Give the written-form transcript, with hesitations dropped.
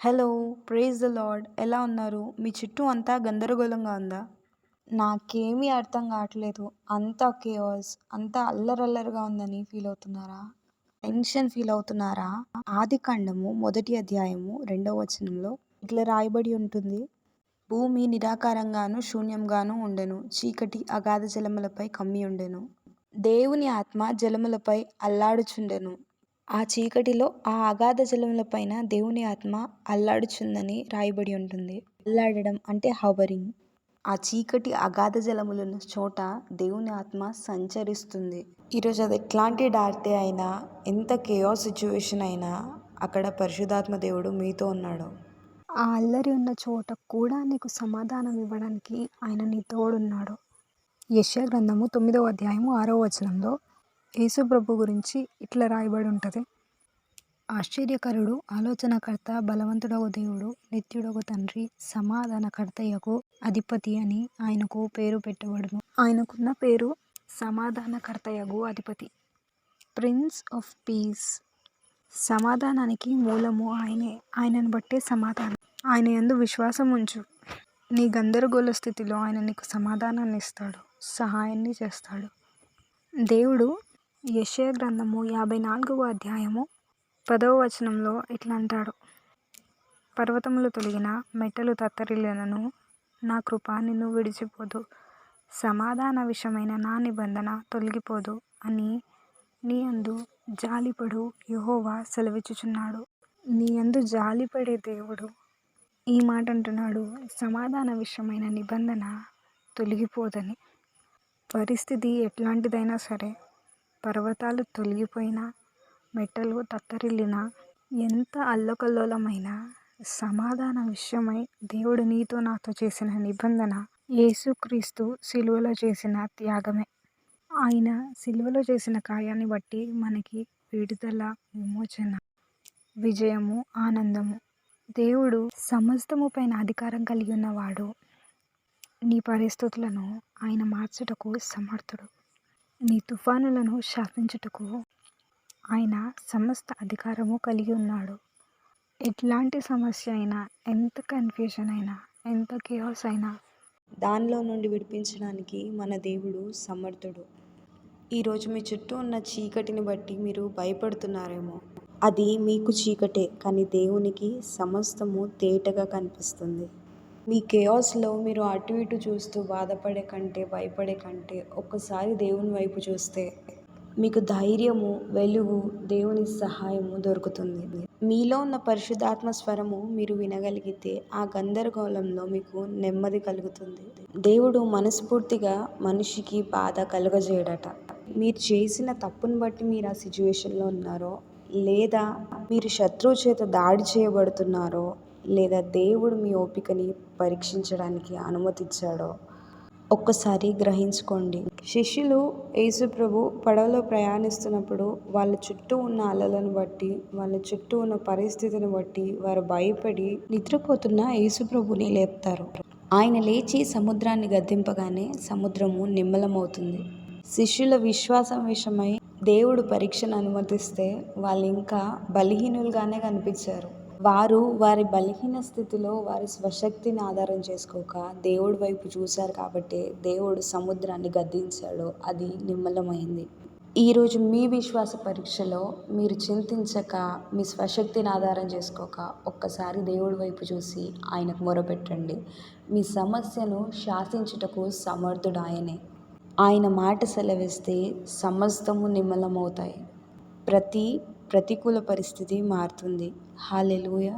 Hello! Praise the lord. ఎలా ఉన్నారు? మీ చుట్టూ అంతా గందరగోళంగా ఉందా? నాకేమీ అర్థం కావట్లేదు. అంతా కేయాస్, అంతా అల్లరల్లరిగా ఉందని ఫీల్ అవుతున్నారా? టెన్షన్ ఫీల్ అవుతున్నారా? ఆదికాండము 1వ అధ్యాయము 2వ వచనంలో ఇట్లా రాయబడి ఉంటుంది. భూమి నిరాకారంగాను శూన్యంగాను ఉండెను. చీకటి అగాధ జలములపై కమ్మి ఉండెను. దేవుని ఆత్మ జలములపై అల్లాడుచుండెను. ఆ చీకటిలో ఆ అగాధ జలములపైన దేవుని ఆత్మ అల్లాడుచుందని రాయబడి ఉంటుంది. అల్లాడడం అంటే హవరింగ్. ఆ చీకటి అగాధ జలములున్న చోట దేవుని ఆత్మ సంచరిస్తుంది. ఈరోజు అది ఎట్లాంటి డార్క్ డే అయినా, ఎంత కేయాస్ సిచ్యువేషన్ అయినా అక్కడ పరిశుద్ధాత్మ దేవుడు మీతో ఉన్నాడు. ఆ అల్లరి ఉన్న చోట కూడా నీకు సమాధానం ఇవ్వడానికి ఆయన నీ తోడున్నాడు. యెషయా గ్రంథము 9వ అధ్యాయము 6వ వచనంలో యేసు ప్రభు గురించి ఇట్లా రాయబడి ఉంటుంది. ఆశ్చర్యకరుడు, ఆలోచనకర్త, బలవంతుడగు దేవుడు, నిత్యుడగు తండ్రి, సమాధానకర్తయగు అధిపతి అని ఆయనకు పేరు పెట్టబడును. ఆయనకున్న పేరు సమాధానకర్తయగు అధిపతి, ప్రిన్స్ ఆఫ్ పీస్. సమాధానానికి మూలము ఆయనే. ఆయనను బట్టే సమాధానం. ఆయన యందు విశ్వాసం ఉంచు. నీ గందరగోళ స్థితిలో ఆయన నీకు సమాధానాన్ని ఇస్తాడు, సహాయాన్ని చేస్తాడు. దేవుడు యెషయా గ్రంథము 54వ అధ్యాయము 10వ వచనంలో ఇట్లా అంటాడు. పర్వతములు తొలగిన, మెట్టలు తత్తరిల్లినను నా కృప నిన్ను విడిచిపోదు. సమాధాన విషయమైన నా నిబంధన తొలగిపోదు అని నీ యందు జాలిపడు యెహోవా సెలవిచ్చుచున్నాడు. నీ యందు జాలిపడే దేవుడు ఈ మాట అంటున్నాడు. సమాధాన విషయమైన నిబంధన తొలగిపోదని. పరిస్థితి ఎట్లాంటిదైనా సరే, పర్వతాలు తొలగిపోయినా, మెట్టలు తత్తరిల్లినా, ఎంత అల్లకల్లోలమైన సమాధాన విషయమై దేవుడు నీతో నాతో చేసిన నిబంధన యేసుక్రీస్తు సిలువలో చేసిన త్యాగమే. ఆయన సిలువలో చేసిన కార్యాన్ని బట్టి మనకి విడుదల, విమోచన, విజయము, ఆనందము. దేవుడు సమస్తము పైన అధికారం కలిగి ఉన్నవాడు. నీ పరిస్థితులను ఆయన మార్చుటకు సమర్థుడు. నీ తుఫానులను శాసించుటకు ఆయన సమస్త అధికారము కలిగి ఉన్నాడు. ఎట్లాంటి సమస్య అయినా, ఎంత కన్ఫ్యూజన్ అయినా, ఎంత కేయాస్ అయినా దానిలో నుండి విడిపించడానికి మన దేవుడు సమర్థుడు. ఈరోజు మీ చుట్టూ ఉన్న చీకటిని బట్టి మీరు భయపడుతున్నారేమో. అది మీకు చీకటే, కానీ దేవునికి సమస్తము తేటగా కనిపిస్తుంది. మీ కేయాస్లో మీరు అటు ఇటు చూస్తూ బాధపడే కంటే, భయపడే కంటే ఒక్కసారి దేవుని వైపు చూస్తే మీకు ధైర్యము, వెలుగు, దేవుని సహాయము దొరుకుతుంది. మీలో ఉన్న పరిశుద్ధాత్మ స్వరము మీరు వినగలిగితే ఆ గందరగోళంలో మీకు నెమ్మది కలుగుతుంది. దేవుడు మనస్ఫూర్తిగా మనిషికి బాధ కలుగజేయడట. మీరు చేసిన తప్పును బట్టి మీరు ఆ సిచ్యువేషన్లో ఉన్నారో, లేదా మీరు శత్రువు చేత దాడి చేయబడుతున్నారో, లేదా దేవుడు మీ ఓపికని పరీక్షించడానికి అనుమతించాడో ఒక్కసారి గ్రహించుకోండి. శిష్యులు యేసు ప్రభు పడవలో ప్రయాణిస్తున్నప్పుడు వాళ్ళ చుట్టూ ఉన్న అలలను బట్టి, వాళ్ళ చుట్టూ ఉన్న పరిస్థితిని బట్టి వారు భయపడి నిద్రపోతున్న యేసు ప్రభుని లేపుతారు. ఆయన లేచి సముద్రాన్ని గద్దింపగానే సముద్రము నిమ్మలమవుతుంది. శిష్యుల విశ్వాసం విషయమై దేవుడు పరీక్షను అనుమతిస్తే వాళ్ళు ఇంకా బలహీనులుగానే కనిపించారు. వారు వారి బలహీన స్థితిలో వారి స్వశక్తిని ఆధారం చేసుకోక దేవుడి వైపు చూశారు కాబట్టి దేవుడు సముద్రాన్ని గద్దించాడు, అది నిమ్మలమైంది. ఈరోజు మీ విశ్వాస పరీక్షలో మీరు చింతించక, మీ స్వశక్తిని ఆధారం చేసుకోక ఒక్కసారి దేవుడి వైపు చూసి ఆయనకు మొరపెట్టండి. మీ సమస్యను శాసించుటకు సమర్థుడు ఆయనే. ఆయన మాట సెలవిస్తే సమస్తము నిమ్మలమవుతాయి. ప్రతికూల పరిస్థితి మారుతుంది. హల్లెలూయా.